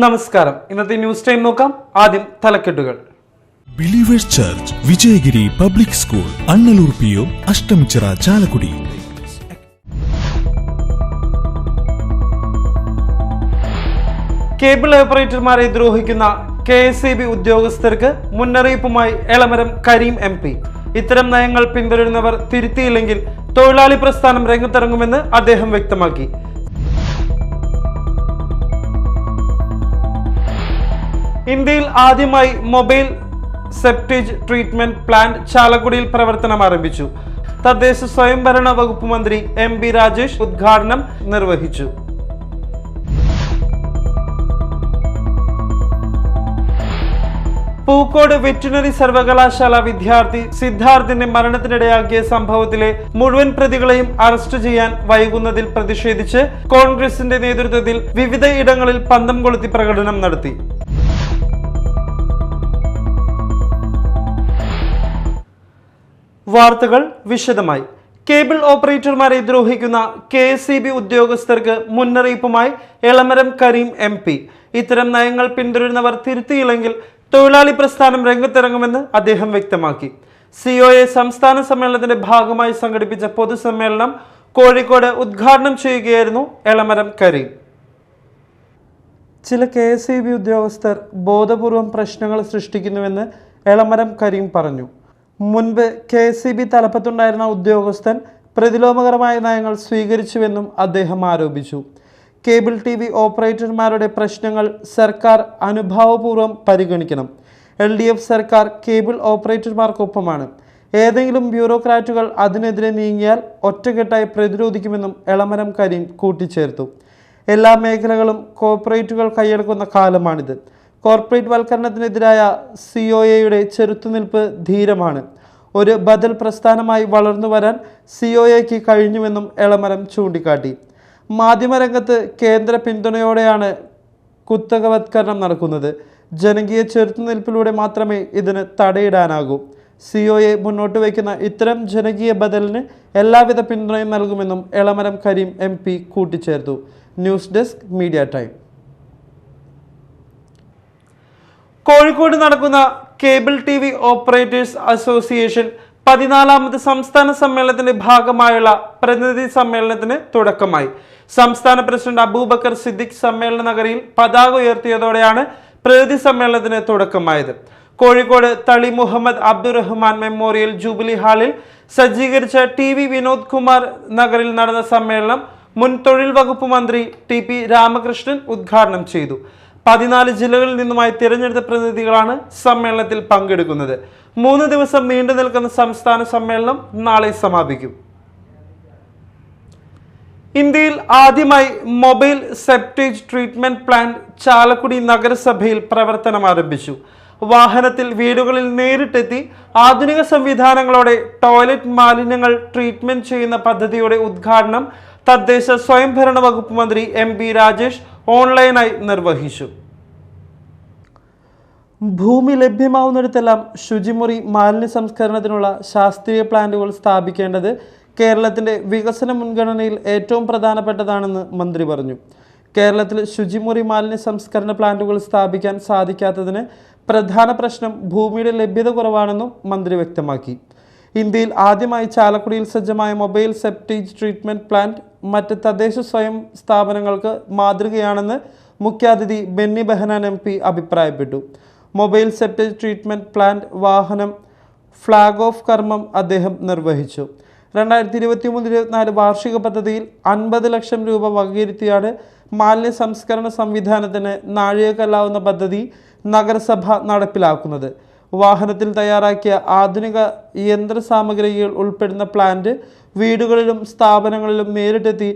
നമസ്കാരം. ഇന്നത്തെ news time നോക്കാം. ആദ്യം തലക്കെട്ടുകൾ. Believers church Vijayagiri public school Annaloor PO Ashtamichira Chalakudy. Cable ഓപ്പറേറ്റർമാരെ ദ്രോഹിക്കുന്ന KSEB ഉദ്യോഗസ്ഥർക്ക് മുന്നറിയിപ്പുമായി എളമരം കരീം MP. ഇത്തരം നയങ്ങൾ പിന്തുടരുന്നവർ തിരുത്തിയില്ലെങ്കിൽ തൊഴിലാളി പ്രസ്ഥാനം രംഗത്തിറങ്ങുമെന്ന് അദ്ദേഹം വ്യക്തമാക്കി. ഇന്ത്യയിൽ ആദ്യമായി മൊബൈൽ സെപ്റ്റേജ് ട്രീറ്റ്മെന്റ് പ്ലാന്റ് ചാലക്കുടിയിൽ പ്രവർത്തനം ആരംഭിച്ചു. തദ്ദേശ സ്വയംഭരണ വകുപ്പ് മന്ത്രി MB രാജേഷ് ഉദ്ഘാടനം നിർവഹിച്ചു. പൂക്കോട് വെറ്റിനറി സർവകലാശാല വിദ്യാർത്ഥി സിദ്ധാർത്ഥിന്റെ മരണത്തിനിടയാക്കിയ സംഭവത്തിലെ മുഴുവൻ പ്രതികളെയും അറസ്റ്റ് ചെയ്യാൻ വൈകുന്നതിൽ പ്രതിഷേധിച്ച് കോൺഗ്രസിന്റെ നേതൃത്വത്തിൽ വിവിധ ഇടങ്ങളിൽ പന്തം കൊളുത്തി പ്രകടനം നടത്തി. വാർത്തകൾ വിശദമായി. കേബിൾ ഓപ്പറേറ്റർമാരെ ദ്രോഹിക്കുന്ന KSEB ഉദ്യോഗസ്ഥർക്ക് മുന്നറിയിപ്പുമായി എളമരം കരീം MP. ഇത്തരം നയങ്ങൾ പിന്തുടരുന്നവർ തിരുത്തിയില്ലെങ്കിൽ തൊഴിലാളി പ്രസ്ഥാനം രംഗത്തിറങ്ങുമെന്ന് അദ്ദേഹം വ്യക്തമാക്കി. COA സംസ്ഥാന സമ്മേളനത്തിന്റെ ഭാഗമായി സംഘടിപ്പിച്ച പൊതുസമ്മേളനം കോഴിക്കോട് ഉദ്ഘാടനം ചെയ്യുകയായിരുന്നു എളമരം കരീം. ചില KSEB ഉദ്യോഗസ്ഥർ ബോധപൂർവം പ്രശ്നങ്ങൾ സൃഷ്ടിക്കുന്നുവെന്ന് എളമരം കരീം പറഞ്ഞു. മുൻപ് KSEB തലപ്പത്തുണ്ടായിരുന്ന ഉദ്യോഗസ്ഥൻ പ്രതിലോമകരമായ നയങ്ങൾ സ്വീകരിച്ചുവെന്നും അദ്ദേഹം ആരോപിച്ചു. കേബിൾ TV ഓപ്പറേറ്റർമാരുടെ പ്രശ്നങ്ങൾ സർക്കാർ അനുഭാവപൂർവ്വം പരിഗണിക്കണം. LDF സർക്കാർ കേബിൾ ഓപ്പറേറ്റർമാർക്കൊപ്പമാണ്. ഏതെങ്കിലും ബ്യൂറോക്രാറ്റുകൾ അതിനെതിരെ നീങ്ങിയാൽ ഒറ്റക്കെട്ടായി പ്രതിരോധിക്കുമെന്നും എളമരം കരീം കൂട്ടിച്ചേർത്തു. എല്ലാ മേഖലകളും കോർപ്പറേറ്റുകൾ കൈയടക്കുന്ന കാലമാണിത്. കോർപ്പറേറ്റ് വൽക്കരണത്തിനെതിരായ COAയുടെ ചെറുത്തുനിൽപ്പ് ധീരമാണ്. ഒരു ബദൽ പ്രസ്ഥാനമായി വളർന്നു വരാൻ COAയ്ക്ക് കഴിഞ്ഞുവെന്നും എളമരം ചൂണ്ടിക്കാട്ടി. മാധ്യമരംഗത്ത് കേന്ദ്ര പിന്തുണയോടെയാണ് കുത്തകവത്കരണം നടക്കുന്നത്. ജനകീയ ചെറുത്തുനിൽപ്പിലൂടെ മാത്രമേ ഇതിന് തടയിടാനാകൂ. COA മുന്നോട്ട് വയ്ക്കുന്ന ഇത്തരം ജനകീയ ബദലിന് എല്ലാവിധ പിന്തുണയും നൽകുമെന്നും എളമരം കരീം MP കൂട്ടിച്ചേർത്തു. News desk media time. Kozhikode നടക്കുന്ന കേബിൾ TV ഓപ്പറേറ്റേഴ്സ് അസോസിയേഷൻ 14ാമത് സംസ്ഥാന സമ്മേളനത്തിന്റെ ഭാഗമായുള്ള പ്രതിനിധി സമ്മേളനത്തിന് തുടക്കമായി. സംസ്ഥാന പ്രസിഡന്റ് അബൂബക്കർ സിദ്ദിഖ് സമ്മേളന നഗരിയിൽ പതാക ഉയർത്തിയതോടെയാണ് പ്രതിനിധി സമ്മേളനത്തിന് തുടക്കമായത്. കോഴിക്കോട് തളി മുഹമ്മദ് അബ്ദുറഹ്മാൻ മെമ്മോറിയൽ ജൂബിലി ഹാളിൽ സജ്ജീകരിച്ച TV വിനോദ് കുമാർ നഗറിൽ നടന്ന സമ്മേളനം മുൻ തൊഴിൽ വകുപ്പ് മന്ത്രി TP രാമകൃഷ്ണൻ ഉദ്ഘാടനം ചെയ്തു. 14 ജില്ലകളിൽ നിന്നുമായി തിരഞ്ഞെടുത്ത പ്രതിനിധികളാണ് സമ്മേളനത്തിൽ പങ്കെടുക്കുന്നത്. 3 ദിവസം നീണ്ടു നിൽക്കുന്ന സംസ്ഥാന സമ്മേളനം നാളെ സമാപിക്കും. ഇന്ത്യയിൽ ആദ്യമായി mobile septage treatment plant Chalakudy നഗരസഭയിൽ പ്രവർത്തനം ആരംഭിച്ചു. വാഹനത്തിൽ വീടുകളിൽ നേരിട്ടെത്തി ആധുനിക സംവിധാനങ്ങളോടെ ടോയ്ലറ്റ് മാലിന്യങ്ങൾ ട്രീറ്റ്മെന്റ് ചെയ്യുന്ന പദ്ധതിയുടെ ഉദ്ഘാടനം തദ്ദേശ സ്വയംഭരണ വകുപ്പ് മന്ത്രി MB രാജേഷ് ഓൺലൈനായി നിർവഹിച്ചു. ഭൂമി ലഭ്യമാവുന്നിടത്തെല്ലാം ശുചിമുറി മാലിന്യ സംസ്കരണത്തിനുള്ള ശാസ്ത്രീയ പ്ലാന്റുകൾ സ്ഥാപിക്കേണ്ടത് കേരളത്തിൻ്റെ വികസന മുൻഗണനയിൽ ഏറ്റവും പ്രധാനപ്പെട്ടതാണെന്ന് മന്ത്രി പറഞ്ഞു. കേരളത്തിൽ ശുചിമുറി മാലിന്യ സംസ്കരണ പ്ലാന്റുകൾ സ്ഥാപിക്കാൻ സാധിക്കാത്തതിന് പ്രധാന പ്രശ്നം ഭൂമിയുടെ ലഭ്യത കുറവാണെന്നും മന്ത്രി വ്യക്തമാക്കി. ഇന്ത്യയിൽ ആദ്യമായി ചാലക്കുടിയിൽ സജ്ജമായ മൊബൈൽ സെപ്റ്റേജ് ട്രീറ്റ്മെന്റ് പ്ലാന്റ് മറ്റ് തദ്ദേശ സ്വയം സ്ഥാപനങ്ങൾക്ക് മാതൃകയാണെന്ന് മുഖ്യാതിഥി ബെന്നി ബെഹനാൻ MP അഭിപ്രായപ്പെട്ടു. മൊബൈൽ സെപ്റ്റേജ് ട്രീറ്റ്മെന്റ് പ്ലാന്റ് വാഹനം ഫ്ലാഗ് ഓഫ് കർമ്മം അദ്ദേഹം നിർവഹിച്ചു. 2023-24 വാർഷിക പദ്ധതിയിൽ 50 ലക്ഷം രൂപ വകയിരുത്തിയാണ് മാലിന്യ സംസ്കരണ സംവിധാനത്തിന് നാഴികക്കല്ലാവുന്ന പദ്ധതി നഗരസഭ നടപ്പിലാക്കുന്നത്. വാഹനത്തിൽ തയ്യാറാക്കിയ ആധുനിക യന്ത്ര സാമഗ്രികൾ ഉൾപ്പെടുന്ന പ്ലാന്റ് വീടുകളിലും സ്ഥാപനങ്ങളിലും നേരിട്ടെത്തി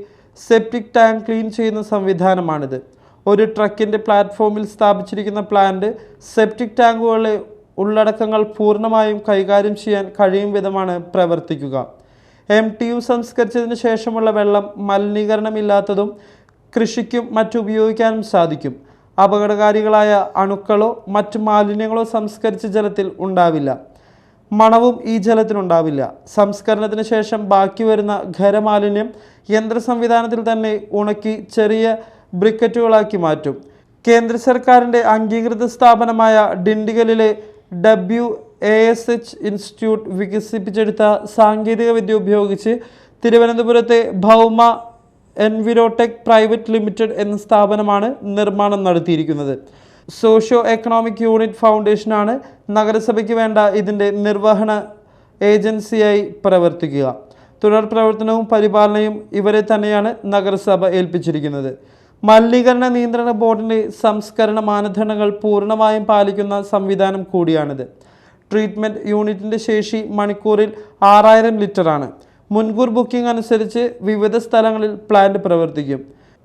സെപ്റ്റിക് ടാങ്ക് ക്ലീൻ ചെയ്യുന്ന സംവിധാനമാണിത്. ഒരു ട്രക്കിൻ്റെ പ്ലാറ്റ്ഫോമിൽ സ്ഥാപിച്ചിരിക്കുന്ന പ്ലാന്റ് സെപ്റ്റിക് ടാങ്കുകളിലെ ഉള്ളടക്കങ്ങൾ പൂർണ്ണമായും കൈകാര്യം ചെയ്യാൻ കഴിയും വിധമാണ് പ്രവർത്തിക്കുക. MTU സംസ്കരിച്ചതിന് ശേഷമുള്ള വെള്ളം മലിനീകരണമില്ലാത്തതും കൃഷിക്കും മറ്റുപയോഗിക്കാനും സാധിക്കും. അപകടകാരികളായ അണുക്കളോ മറ്റു മാലിന്യങ്ങളോ സംസ്കരിച്ച ജലത്തിൽ ഉണ്ടാവില്ല. മണവും ഈ ജലത്തിനുണ്ടാവില്ല. സംസ്കരണത്തിന് ശേഷം ബാക്കി വരുന്ന ഖരമാലിന്യം യന്ത്ര സംവിധാനത്തിൽ തന്നെ ഉണക്കി ചെറിയ ബ്രിക്കറ്റുകളാക്കി മാറ്റും. കേന്ദ്ര സർക്കാരിൻ്റെ അംഗീകൃത സ്ഥാപനമായ ഡിണ്ടിഗലിലെ WASH ഇൻസ്റ്റിറ്റ്യൂട്ട് വികസിപ്പിച്ചെടുത്ത സാങ്കേതിക വിദ്യ ഉപയോഗിച്ച് തിരുവനന്തപുരത്തെ ഭൗമ എൻവിറോടെക് പ്രൈവറ്റ് ലിമിറ്റഡ് എന്ന സ്ഥാപനമാണ് നിർമ്മാണം നടത്തിയിരിക്കുന്നത്. സോഷ്യോ എക്കണോമിക് യൂണിറ്റ് ഫൗണ്ടേഷനാണ് നഗരസഭയ്ക്ക് വേണ്ട ഇതിൻ്റെ നിർവഹണ ഏജൻസിയായി പ്രവർത്തിക്കുക. തുടർ പ്രവർത്തനവും പരിപാലനയും ഇവരെ തന്നെയാണ് നഗരസഭ ഏൽപ്പിച്ചിരിക്കുന്നത്. മലിനീകരണ നിയന്ത്രണ ബോർഡിൻ്റെ സംസ്കരണ മാനദണ്ഡങ്ങൾ പൂർണ്ണമായും പാലിക്കുന്ന സംവിധാനം കൂടിയാണിത്. ട്രീറ്റ്മെൻറ്റ് യൂണിറ്റിൻ്റെ ശേഷി മണിക്കൂറിൽ 6000 ലിറ്ററാണ്. മുൻകൂർ ബുക്കിംഗ് അനുസരിച്ച് വിവിധ സ്ഥലങ്ങളിൽ പ്ലാന്റ് പ്രവർത്തിക്കും.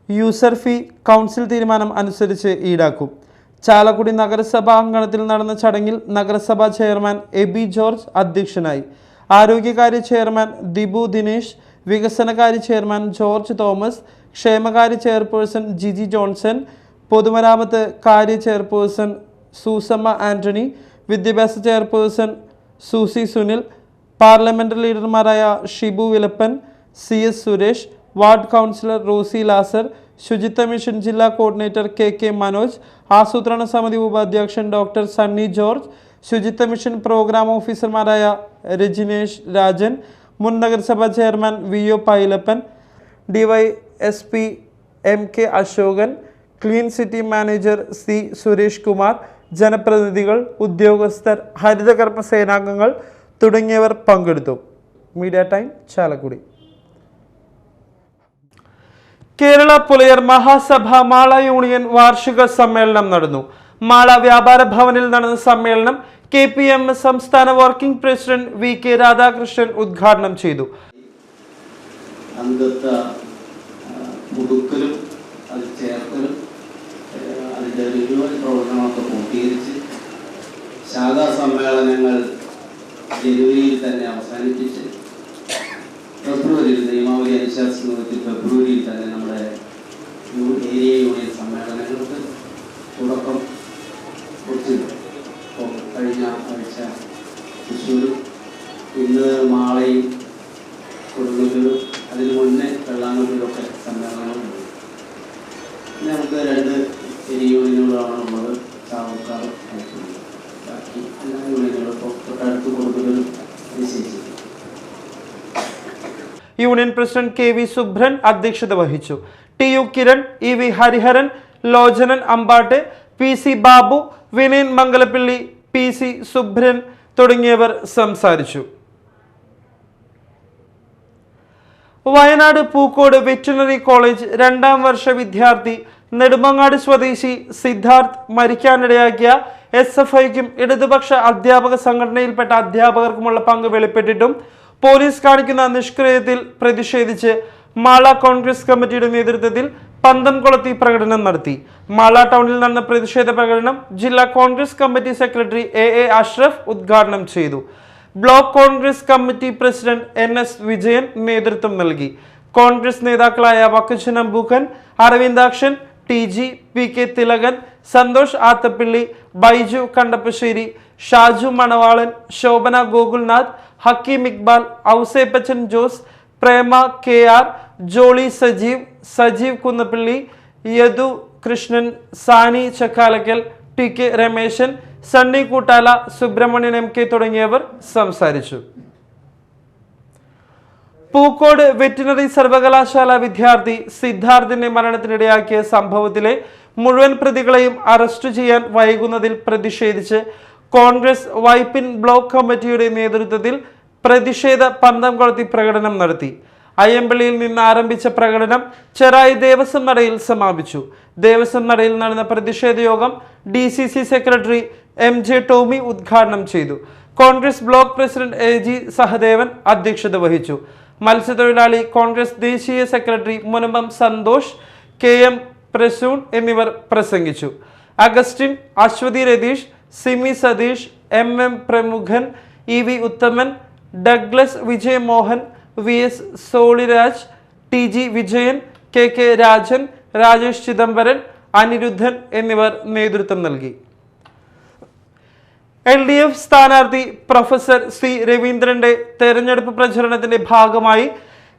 യൂസർ ഫീ കൗൺസിൽ തീരുമാനം അനുസരിച്ച് ഈടാക്കും. ചാലക്കുടി നഗരസഭാ അങ്കണത്തിൽ നടന്ന ചടങ്ങിൽ നഗരസഭാ ചെയർമാൻ എബി ജോർജ് അധ്യക്ഷനായി. ആരോഗ്യകാര്യ ചെയർമാൻ ദിബു ദിനേശ്, വികസനകാര്യ ചെയർമാൻ ജോർജ് തോമസ്, ക്ഷേമകാര്യ ചെയർപേഴ്സൺ ജിജി ജോൺസൺ, പൊതുമരാമത്ത് കാര്യ ചെയർപേഴ്സൺ സൂസമ്മ ആന്റണി, വിദ്യാഭ്യാസ ചെയർപേഴ്സൺ സൂസി സുനിൽ, പാർലമെന്ററി ലീഡർമാരായ Shibu Vilappan, CS Suresh, ward councillor Rosy Lazar, ശുചിത്വ മിഷൻ ജില്ലാ കോർഡിനേറ്റർ KK മനോജ്, ആസൂത്രണ സമിതി ഉപാധ്യക്ഷൻ ഡോക്ടർ സണ്ണി ജോർജ്, ശുചിത്വ മിഷൻ പ്രോഗ്രാം ഓഫീസർമാരായ രജിനേഷ് രാജൻ, മുൻ നഗരസഭാ chairman VO Pailappan, DYSP MK Ashokan, clean city manager C Suresh Kumar, ജനപ്രതിനിധികൾ, ഉദ്യോഗസ്ഥർ, ഹരിതകർമ്മ സേനാംഗങ്ങൾ തുടങ്ങിയവർ പങ്കെടുത്തു. Media time, Chalakudy. കേരള പുലയർ മഹാസഭ മാള യൂണിയൻ വാർഷിക സമ്മേളനം നടന്നു. മാള വ്യാപാര ഭവനിൽ നടന്ന സമ്മേളനം KPM സംസ്ഥാന വർക്കിംഗ് പ്രസിഡന്റ് VK രാധാകൃഷ്ണൻ ഉദ്ഘാടനം ചെയ്തു. അംഗത്വ പുതുക്കലും അത് ചേർക്കലും അതിൻ്റെ റിന്യൂവൽ പ്രവർത്തനമൊക്കെ പൂർത്തീകരിച്ച് ശാഖാ സമ്മേളനങ്ങൾ ജനുവരിയിൽ തന്നെ അവസാനിപ്പിച്ച് ഫെബ്രുവരിയിൽ നിയമാവലി അനുശാസിക്കുന്നതിൽ ഫെബ്രുവരിയിൽ തന്നെ നമ്മുടെ ഏരിയ യൂണിയൻ സമ്മേളനങ്ങൾക്ക് തുടക്കം കുറിച്ചിട്ടുണ്ട്. അപ്പോൾ കഴിഞ്ഞ ആഴ്ച തൃശ്ശൂരും ഇന്ന് മാളയും കൊടുങ്ങല്ലൂരും അതിന് മുന്നേ വെള്ളാങ്കല്ലൂരൊക്കെ സമ്മേളനങ്ങളുണ്ട്. പിന്നെ നമുക്ക് 2 ഏരിയ യൂണിയനുകളാണ് ഉള്ളത്, ചാവക്കാട് ബാക്കി എല്ലാ യൂണിയനുകളും ഇപ്പോൾ തൊട്ടടുത്ത് കൊടുങ്ങല്ലൂരും നിശ്ചയിച്ചിട്ടുണ്ട്. യൂണിയൻ പ്രസിഡന്റ് KV സുബ്രൻ അധ്യക്ഷത വഹിച്ചു. TU Kiran, EV Hariharan, Lochanan Ambat, PC Babu, Vinayan Mangalappilly, PC Subran തുടങ്ങിയവർ സംസാരിച്ചു. വയനാട് പൂക്കോട് വെറ്റിനറി കോളേജ് 2ാം വർഷ വിദ്യാർത്ഥി നെടുമങ്ങാട് സ്വദേശി സിദ്ധാർത്ഥ് മരിക്കാനിടയാക്കിയ SFIക്കും ഇടതുപക്ഷ അധ്യാപക സംഘടനയിൽപ്പെട്ട അധ്യാപകർക്കുമുള്ള പങ്ക് വെളിപ്പെട്ടിട്ടും പോലീസ് കാണിക്കുന്ന നിഷ്ക്രിയത്തിൽ പ്രതിഷേധിച്ച് മാള കോൺഗ്രസ് കമ്മിറ്റിയുടെ നേതൃത്വത്തിൽ പന്തംകുളത്തി പ്രകടനം നടത്തി. മാള ടൗണിൽ നടന്ന പ്രതിഷേധ പ്രകടനം ജില്ലാ Congress committee secretary AA Ashraf ഉദ്ഘാടനം ചെയ്തു. Block Congress committee president NS Vijayan നേതൃത്വം നൽകി. കോൺഗ്രസ് നേതാക്കളായ വക്കച്ചൻ അമ്പൂക്കൻ, അരവിന്ദാക്ഷൻ, TG, PK തിലകൻ, സന്തോഷ് ആത്തപ്പിള്ളി, ബൈജു കണ്ടപ്പശ്ശേരി, ഷാജു മണവാളൻ, ശോഭന ഗോകുൽനാഥ്, ഹക്കീം ഇക്ബാൽ, ഔസേപ്പച്ചൻ ജോസ്, പ്രേമ KR, ജോളി സജീവ് കുന്നപ്പള്ളി, യദു കൃഷ്ണൻ, സാനി ചക്കാലക്കൽ, TK രമേശൻ, സണ്ണി കൂട്ടാല, സുബ്രഹ്മണ്യൻ MK തുടങ്ങിയവർ സംസാരിച്ചു. പൂക്കോട് വെറ്റിനറി സർവകലാശാല വിദ്യാർത്ഥി സിദ്ധാർത്ഥിന്റെ മരണത്തിനിടയാക്കിയ സംഭവത്തിലെ മുഴുവൻ പ്രതികളെയും അറസ്റ്റ് ചെയ്യാൻ വൈകുന്നതിൽ പ്രതിഷേധിച്ച് കോൺഗ്രസ് വൈപ്പിൻ ബ്ലോക്ക് കമ്മിറ്റിയുടെ നേതൃത്വത്തിൽ പ്രതിഷേധ പന്തംകുളത്തി പ്രകടനം നടത്തി. അയ്യമ്പള്ളിയിൽ നിന്ന് ആരംഭിച്ച പ്രകടനം ചെറായി ദേവസ്വം നടയിൽ സമാപിച്ചു. ദേവസ്വം നടയിൽ നടന്ന പ്രതിഷേധ യോഗം DCC സെക്രട്ടറി MJ ടോമി ഉദ്ഘാടനം ചെയ്തു. Congress block president AG Sahadevan അധ്യക്ഷത വഹിച്ചു. മത്സ്യത്തൊഴിലാളി കോൺഗ്രസ് ദേശീയ സെക്രട്ടറി മുനമ്പം സന്തോഷ്, KM പ്രസൂൺ എന്നിവർ പ്രസംഗിച്ചു. Augustine, Aswathy Ratheesh, Simi Satheesh, MM Pramukhan, EV Uthaman, Douglas Vijayamohan, VS Soliraj, TG Vijayan, KK Rajan, Rajesh Chidambaran, Aniruddhan എന്നിവർ നേതൃത്വം നൽകി. LDF സ്ഥാനാർത്ഥി പ്രൊഫസർ C രവീന്ദ്രന്റെ തെരഞ്ഞെടുപ്പ് പ്രചരണത്തിന്റെ ഭാഗമായി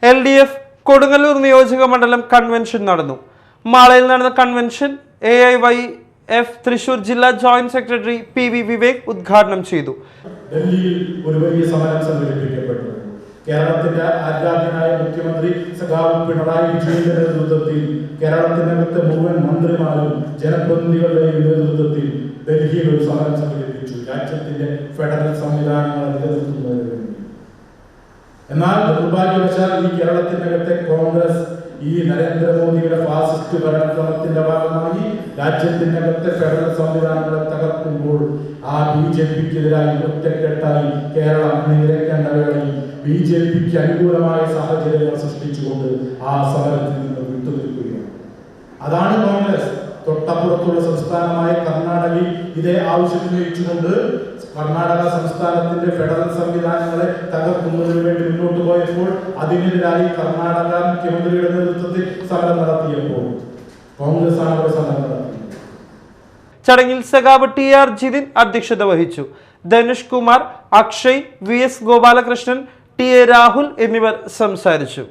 LDF കൊടുങ്ങല്ലൂർ നിയോജക മണ്ഡലം കൺവെൻഷൻ നടന്നു. മാളയിൽ നടന്ന കൺവെൻഷൻ AIYF തൃശൂർ ജില്ലാ ജോയിന്റ് സെക്രട്ടറി PV വിവേക് ഉദ്ഘാടനം ചെയ്തു. ഡൽഹിയിൽ ഒരു വലിയ സമരം സംഘടിപ്പിക്കപ്പെട്ടു. കേരളത്തിന്റെ ആരാധ്യനായ മുഖ്യമന്ത്രി സഖാവ് പിണറായി വിജയന്റെ നേതൃത്വത്തിൽ കേരളത്തിനകത്തെ മുഴുവൻ മന്ത്രിമാരും ജനപ്രതിനിധികളുടെയും നേതൃത്വത്തിൽ ഡൽഹിയിൽ ഒരു സമരം സംഘടിപ്പിച്ചു, രാജ്യത്തിന്റെ ഫെഡറൽ സംവിധാനങ്ങളെ നിലനിർത്തുന്നതിന് വേണ്ടി. എന്നാൽ നിർഭാഗ്യവശാൽ ഈ കേരളത്തിനകത്തെ കോൺഗ്രസ് ഈ നരേന്ദ്രമോദിയുടെ ഫാസിസ്റ്റ് ഭരണക്രമത്തിന്റെ ഭാഗമായി രാജ്യത്തിനകത്തെ ഫെഡറൽ സംവിധാനങ്ങളെ തകർക്കുമ്പോൾ ആ BJPക്കെതിരായി ഒറ്റക്കെട്ടായി കേരളം നിരക്കേണ്ട വേളയിൽ BJPക്ക് അനുകൂലമായ സാഹചര്യങ്ങൾ സൃഷ്ടിച്ചുകൊണ്ട് ആ സമരത്തിൽ നിന്ന് വിട്ടുനിൽക്കുകയാണ്. അതാണ് കോൺഗ്രസ്. തൊട്ടപ്പുറത്തുള്ള സംസ്ഥാനമായ കർണാടകയിൽ ഇതേ ആവശ്യം ഉന്നയിച്ചുകൊണ്ട് കർണാടക സംസ്ഥാനത്തിന്റെ ഫെഡറൽ സംവിധാനങ്ങളെ തകർക്കുന്നതിന് വേണ്ടി മുന്നോട്ട് പോയപ്പോൾ അതിനെതിരായി കർണാടക മുഖ്യമന്ത്രിയുടെ നേതൃത്വത്തിൽ സമരം നടത്തിയപ്പോൾ കോൺഗ്രസ് ആണ് അവിടെ സമരം നടത്തിയത്. ചടങ്ങിൽ സഖാവ് TR ജിതിൻ അധ്യക്ഷത വഹിച്ചു. ധനുഷ് കുമാർ, അക്ഷയ്, VS ഗോപാലകൃഷ്ണൻ, TA രാഹുൽ എന്നിവർ സംസാരിച്ചു.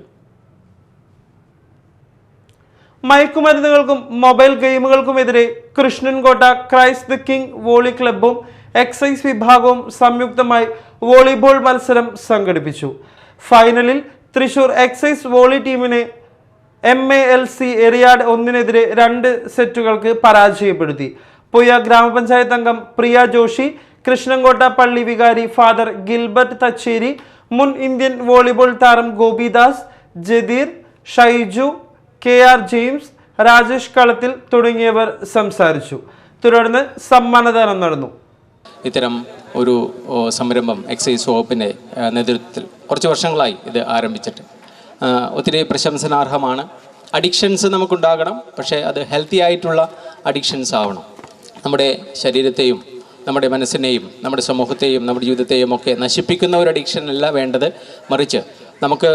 മയക്കുമരുന്നുകൾക്കും മൊബൈൽ ഗെയിമുകൾക്കുമെതിരെ Krishnankotta Christ the King volley ക്ലബ്ബും എക്സൈസ് വിഭാഗവും സംയുക്തമായി വോളിബോൾ മത്സരം സംഘടിപ്പിച്ചു. ഫൈനലിൽ തൃശൂർ എക്സൈസ് വോളി ടീമിനെ MALC എറിയാട് 1-നെതിരെ 2 സെറ്റുകൾക്ക് പരാജയപ്പെടുത്തി. പുയ ഗ്രാമപഞ്ചായത്ത് അംഗം പ്രിയ ജോഷി, കൃഷ്ണൻകോട്ട പള്ളി വികാരി ഫാദർ ഗിൽബർട്ട് തച്ചേരി, മുൻ ഇന്ത്യൻ വോളിബോൾ താരം ഗോപിദാസ്, ജദീർ, ഷൈജു, KR ജെയിംസ്, രാജേഷ് കളത്തിൽ തുടങ്ങിയവർ സംസാരിച്ചു. തുടർന്ന് സമ്മാനദാനം നടന്നു. ഇത്തരം ഒരു സംരംഭം എക്സൈസ് വകുപ്പിൻ്റെ നേതൃത്വത്തിൽ കുറച്ച് വർഷങ്ങളായി ഇത് ആരംഭിച്ചിട്ട് ഒത്തിരി പ്രശംസനാർഹമാണ്. അഡിക്ഷൻസ് നമുക്കുണ്ടാകണം, പക്ഷേ അത് ഹെൽത്തി ആയിട്ടുള്ള അഡിക്ഷൻസ് ആവണം. നമ്മുടെ ശരീരത്തെയും നമ്മുടെ മനസ്സിനെയും നമ്മുടെ സമൂഹത്തെയും നമ്മുടെ ജീവിതത്തെയും ഒക്കെ നശിപ്പിക്കുന്ന ഒരു അഡിക്ഷൻ അല്ല വേണ്ടത്. മറിച്ച് നമുക്ക്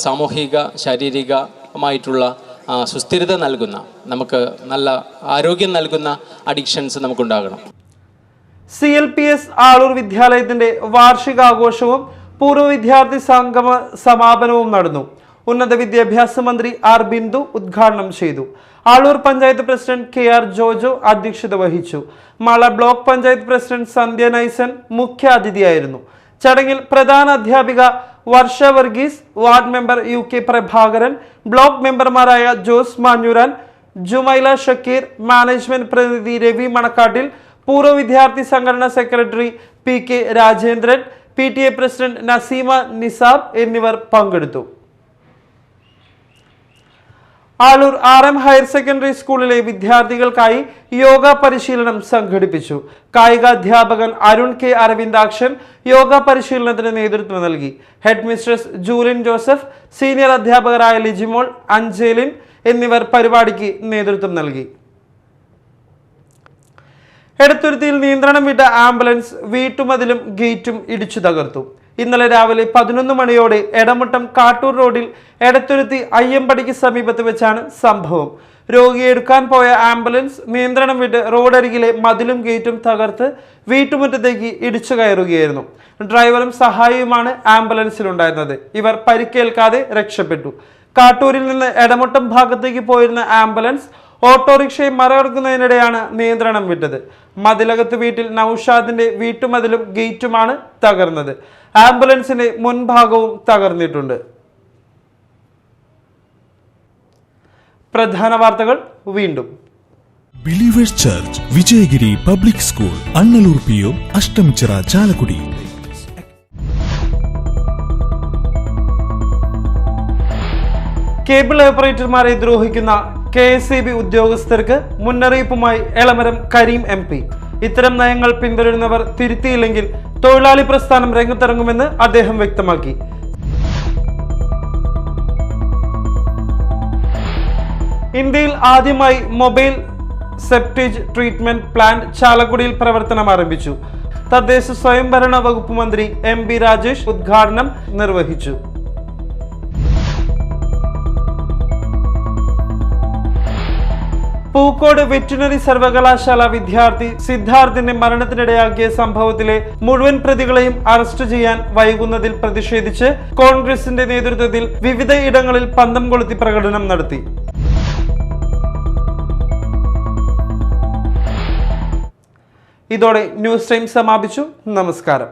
സാമൂഹിക ശാരീരികമായിട്ടുള്ള സുസ്ഥിരത നൽകുന്ന, നമുക്ക് നല്ല ആരോഗ്യം നൽകുന്ന അഡിക്ഷൻസ് നമുക്കുണ്ടാകണം. CLPS ആളൂർ വിദ്യാലയത്തിന്റെ വാർഷികാഘോഷവും പൂർവ്വ വിദ്യാർത്ഥി സംഗമ സമാപനവും നടന്നു. ഉന്നത വിദ്യാഭ്യാസ മന്ത്രി R ബിന്ദു ഉദ്ഘാടനം ചെയ്തു. ആളൂർ പഞ്ചായത്ത് പ്രസിഡന്റ് KR ജോജോ അധ്യക്ഷത വഹിച്ചു. മാള ബ്ലോക്ക് പഞ്ചായത്ത് പ്രസിഡന്റ് സന്ധ്യ നൈസൻ മുഖ്യ അതിഥിയായിരുന്നു. ചടങ്ങിൽ പ്രധാന അധ്യാപിക Varsha Varghese, ward member UK Prabhakaran, block മെമ്പർമാരായ ജോസ് മാഞ്ഞൂരാൻ, ജുമൈല ഷക്കീർ, മാനേജ്മെന്റ് പ്രതിനിധി രവി മണക്കാട്ടിൽ, പൂർവ്വ വിദ്യാർത്ഥി സംഘടനാ secretary PK Rajendran, PTA president Naseema Nisab എന്നിവർ പങ്കെടുത്തു. ആളൂർ RM ഹയർ സെക്കൻഡറി സ്കൂളിലെ വിദ്യാർത്ഥികൾക്കായി യോഗ പരിശീലനം സംഘടിപ്പിച്ചു. കായിക അധ്യാപകൻ അരുൺ K അരവിന്ദാക്ഷൻ യോഗ പരിശീലനത്തിന് നേതൃത്വം നൽകി. Head mistress Julin Joseph, senior അധ്യാപകരായ ലിജിമോൾ, അഞ്ജലിൻ എന്നിവർ പരിപാടിക്ക് നേതൃത്വം നൽകി. എടത്തുരുത്തിയിൽ നിയന്ത്രണം വിട്ട ആംബുലൻസ് വീട്ടുമതിലും ഗേറ്റും ഇടിച്ചു തകർത്തു. ഇന്നലെ രാവിലെ 11 മണിയോടെ എടമുട്ടം കാട്ടൂർ റോഡിൽ എടത്തുരുത്തി അയ്യമ്പടിക്ക് സമീപത്ത് വെച്ചാണ് സംഭവം. രോഗിയെ എടുക്കാൻ പോയ ആംബുലൻസ് നിയന്ത്രണം വിട്ട് റോഡരികിലെ മതിലും ഗേറ്റും തകർത്ത് വീട്ടുമുറ്റത്തേക്ക് ഇടിച്ചു കയറുകയായിരുന്നു. ഡ്രൈവറും സഹായിയുമാണ് ആംബുലൻസിലുണ്ടായിരുന്നത്. ഇവർ പരിക്കേൽക്കാതെ രക്ഷപ്പെട്ടു. കാട്ടൂരിൽ നിന്ന് എടമുട്ടം ഭാഗത്തേക്ക് പോയിരുന്ന ആംബുലൻസ് ഓട്ടോറിക്ഷയെ മറികടക്കുന്നതിനിടെയാണ് നിയന്ത്രണം വിട്ടത്. മതിലകത്ത് വീട്ടിൽ നൌഷാദിന്റെ വീട്ടുമതിലും ഗേറ്റുമാണ് തകർന്നത്. ആംബുലൻസിന്റെ മുൻഭാഗവും തകർന്നിട്ടുണ്ട്. പ്രധാന വാർത്തകൾ വീണ്ടും. Believers church Vijayagiri public school Annaloor PO Ashtamichira Chalakudy. Cable ഓപ്പറേറ്റർമാരെ ദ്രോഹിക്കുന്ന KSEB ഉദ്യോഗസ്ഥർക്ക് മുന്നറിയിപ്പുമായി എളമരം കരീം MP. ഇത്തരം നയങ്ങൾ പിന്തുടരുന്നവർ തിരുത്തിയില്ലെങ്കിൽ തൊഴിലാളി പ്രസ്ഥാനം രംഗത്തിറങ്ങുമെന്ന് അദ്ദേഹം വ്യക്തമാക്കി. ഇന്ത്യയിൽ ആദ്യമായി മൊബൈൽ സെപ്റ്റേജ് ട്രീറ്റ്മെന്റ് പ്ലാന്റ് ചാലക്കുടിയിൽ പ്രവർത്തനം ആരംഭിച്ചു. തദ്ദേശ സ്വയംഭരണ വകുപ്പ് മന്ത്രി MB രാജേഷ് ഉദ്ഘാടനം നിർവഹിച്ചു. പൂക്കോട് വെറ്റിനറി സർവകലാശാല വിദ്യാർത്ഥി സിദ്ധാർത്ഥിന്റെ മരണത്തിനിടയാക്കിയ സംഭവത്തിലെ മുഴുവൻ പ്രതികളെയും അറസ്റ്റ് ചെയ്യാൻ വൈകുന്നതിൽ പ്രതിഷേധിച്ച് കോൺഗ്രസിന്റെ നേതൃത്വത്തിൽ വിവിധ ഇടങ്ങളിൽ പന്തം കൊളുത്തി പ്രകടനം നടത്തി. ഇതോടെ ന്യൂസ് ടൈം സമാപിച്ചു. നമസ്കാരം.